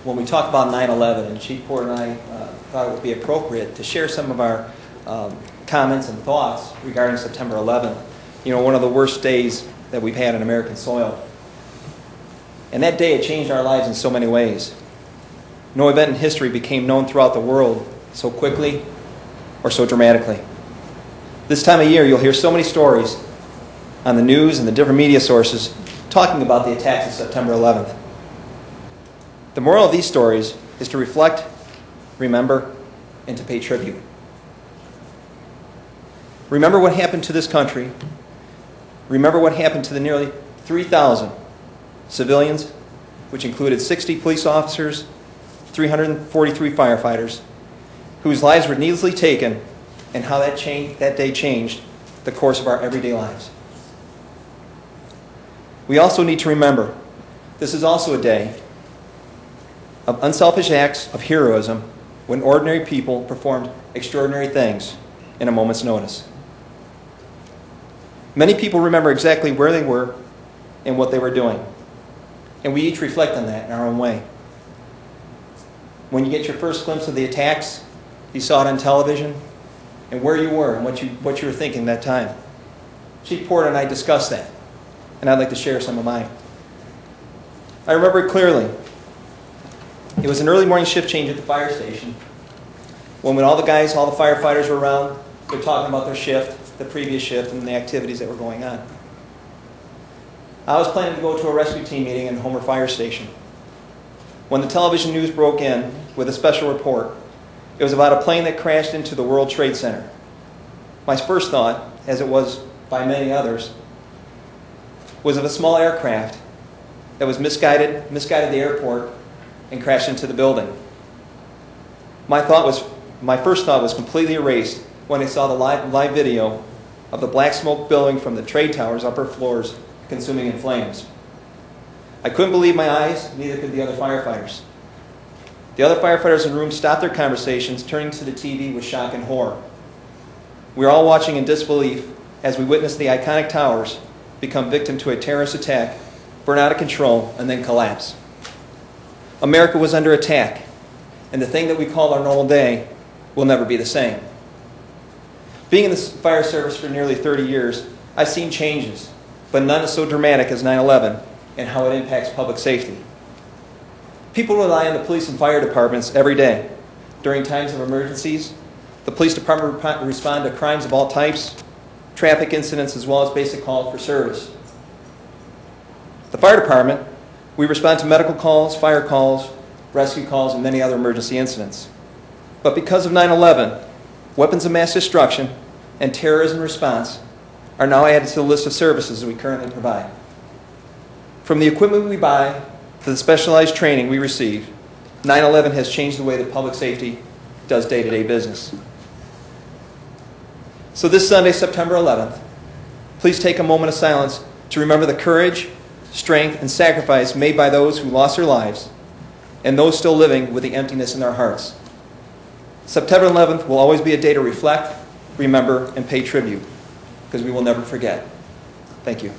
when we talk about 9/11, and Chief Porter and I thought it would be appropriate to share some of our comments and thoughts regarding September 11th. You know, one of the worst days that we've had on American soil. And that day, it changed our lives in so many ways. No event in history became known throughout the world so quickly or so dramatically. This time of year, you'll hear so many stories on the news and the different media sources talking about the attacks of September 11th. The moral of these stories is to reflect, remember, and to pay tribute. Remember what happened to this country. Remember what happened to the nearly 3,000 civilians, which included 60 police officers, 343 firefighters, whose lives were needlessly taken, and how that day changed the course of our everyday lives. We also need to remember this is also a day of unselfish acts of heroism when ordinary people performed extraordinary things in a moment's notice. Many people remember exactly where they were and what they were doing, and we each reflect on that in our own way. When you get your first glimpse of the attacks, you saw it on television, and where you were and what you were thinking that time. Chief Porter and I discussed that, and I'd like to share some of mine. I remember it clearly. It was an early morning shift change at the fire station. When all the firefighters were around, they're talking about their shift, the previous shift, and the activities that were going on. I was planning to go to a rescue team meeting in Homer Fire Station. When the television news broke in with a special report, it was about a plane that crashed into the World Trade Center. My first thought, as it was by many others, was of a small aircraft that was misguided the airport and crashed into the building. My first thought was completely erased when I saw the live video of the black smoke billowing from the trade tower's upper floors consuming in flames. I couldn't believe my eyes, neither could the other firefighters. The other firefighters in the room stopped their conversations, turning to the TV with shock and horror. We were all watching in disbelief as we witnessed the iconic towers become victim to a terrorist attack, burn out of control, and then collapse. America was under attack, and the thing that we call our normal day will never be the same. Being in the fire service for nearly 30 years, I've seen changes, but none is so dramatic as 9/11 and how it impacts public safety. People rely on the police and fire departments every day. During times of emergencies, the police department respond to crimes of all types, traffic incidents, as well as basic calls for service. The fire department, we respond to medical calls, fire calls, rescue calls, and many other emergency incidents. But because of 9/11, weapons of mass destruction and terrorism response are now added to the list of services we currently provide. From the equipment we buy to the specialized training we receive, 9/11 has changed the way that public safety does day-to-day business. So this Sunday, September 11th, please take a moment of silence to remember the courage, strength, and sacrifice made by those who lost their lives and those still living with the emptiness in their hearts. September 11th will always be a day to reflect, remember, and pay tribute, because we will never forget. Thank you.